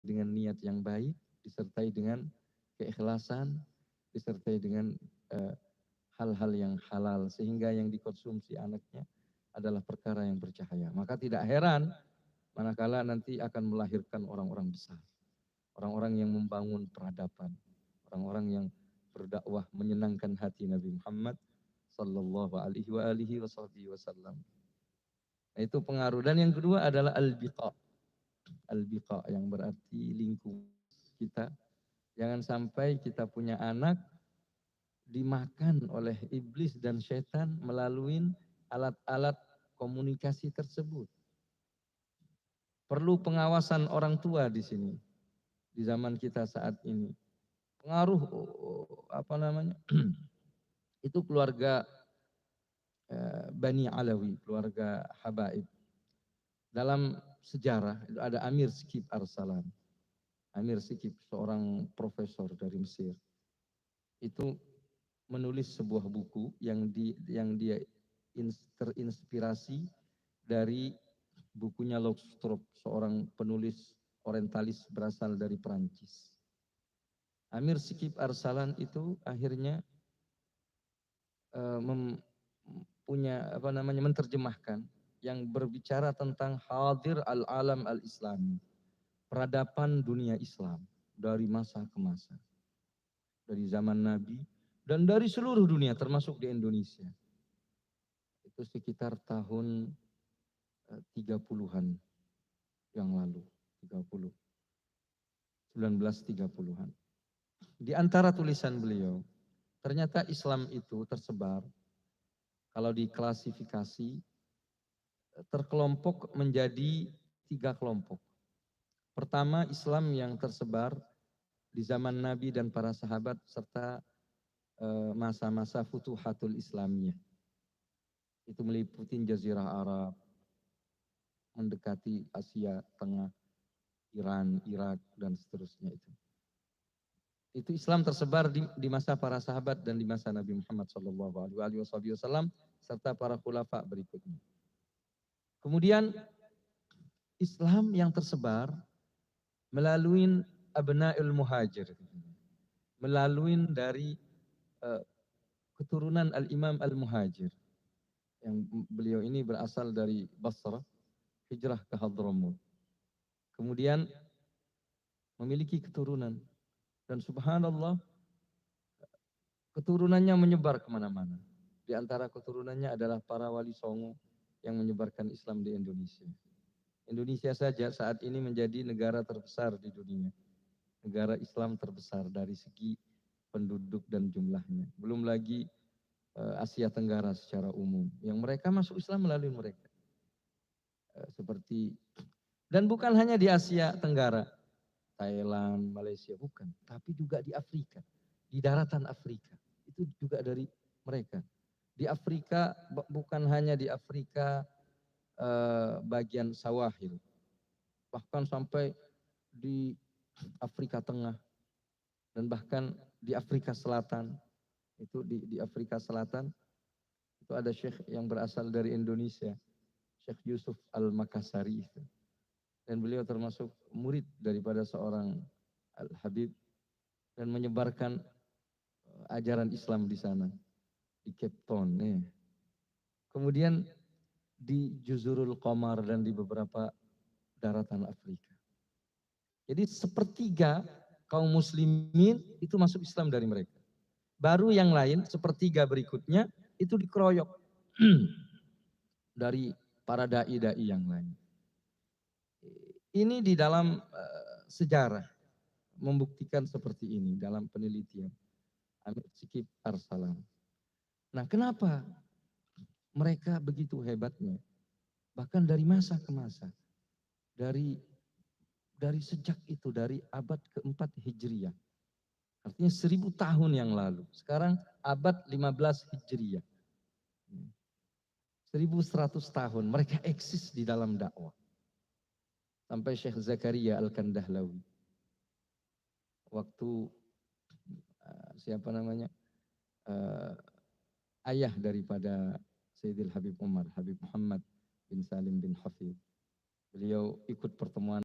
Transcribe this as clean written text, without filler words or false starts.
dengan niat yang baik, disertai dengan keikhlasan, disertai dengan eh, hal-hal yang halal, sehingga yang dikonsumsi anaknya adalah perkara yang bercahaya. Maka tidak heran manakala nanti akan melahirkan orang-orang besar, orang-orang yang membangun peradaban, orang-orang yang berdakwah menyenangkan hati Nabi Muhammad sallallahu alaihi wasallam. Nah, itu pengaruh. Dan yang kedua adalah al-biqa. Al-biqa yang berarti lingkungan kita. Jangan sampai kita punya anak dimakan oleh iblis dan setan melalui alat-alat komunikasi tersebut. Perlu pengawasan orang tua di sini, di zaman kita saat ini. Pengaruh apa namanya? Itu keluarga Bani Alawi, keluarga Habaib. Dalam sejarah itu ada Amir Sikip Arsalan. Amir Sikip seorang profesor dari Mesir. Itu menulis sebuah buku yang dia terinspirasi dari bukunya Lockstrop, seorang penulis orientalis berasal dari Perancis. Amir Sikip Arsalan itu akhirnya punya menerjemahkan yang berbicara tentang hadir al-alam al-islami, peradaban dunia Islam dari masa ke masa, dari zaman Nabi dan dari seluruh dunia termasuk di Indonesia. Itu sekitar tahun 30-an yang lalu, 30, 1930-an. Di antara tulisan beliau, ternyata Islam itu tersebar, kalau diklasifikasi, terkelompok menjadi 3 kelompok. Pertama, Islam yang tersebar di zaman Nabi dan para sahabat serta masa-masa Futuhatul Islamiyah. Itu meliputi Jazirah Arab, mendekati Asia Tengah, Iran, Irak, dan seterusnya itu. Itu Islam tersebar di masa para sahabat dan di masa Nabi Muhammad SAW serta para khulafa berikutnya. Kemudian Islam yang tersebar melalui abna'ul muhajir, melalui dari keturunan Al-Imam Al-Muhajir, yang beliau ini berasal dari Basrah, hijrah ke Hadramut. Kemudian memiliki keturunan. Dan subhanallah, keturunannya menyebar kemana-mana. Di antara keturunannya adalah para wali songo yang menyebarkan Islam di Indonesia. Indonesia saja saat ini menjadi negara terbesar di dunia. Negara Islam terbesar dari segi penduduk dan jumlahnya. Belum lagi Asia Tenggara secara umum. Yang mereka masuk Islam melalui mereka. Seperti, dan bukan hanya di Asia Tenggara, Thailand, Malaysia, bukan. Tapi juga di Afrika, di daratan Afrika. Itu juga dari mereka. Di Afrika, bukan hanya di Afrika bagian Sawahil. Bahkan sampai di Afrika Tengah. Dan bahkan di Afrika Selatan. Itu di Afrika Selatan, itu ada syekh yang berasal dari Indonesia. Syekh Yusuf Al-Makassari itu. Dan beliau termasuk murid daripada seorang Al-Habib dan menyebarkan ajaran Islam di sana, di Cape Town. Kemudian di Juzurul Qamar dan di beberapa daratan Afrika. Jadi sepertiga kaum muslimin itu masuk Islam dari mereka. Baru yang lain sepertiga berikutnya itu dikeroyok dari para dai-dai yang lain. Ini di dalam sejarah membuktikan seperti ini dalam penelitian Amir Sikip Arsalan. Nah, kenapa mereka begitu hebatnya? Bahkan dari masa ke masa, dari sejak itu, dari abad keempat Hijriyah, artinya 1000 tahun yang lalu. Sekarang abad 15 Hijriyah, 1100 tahun mereka eksis di dalam dakwah. Sampai Syekh Zakaria Al-Kandahlawi, waktu ayah daripada Sayyidil Habib Umar, Habib Muhammad bin Salim bin Hafidh, beliau ikut pertemuan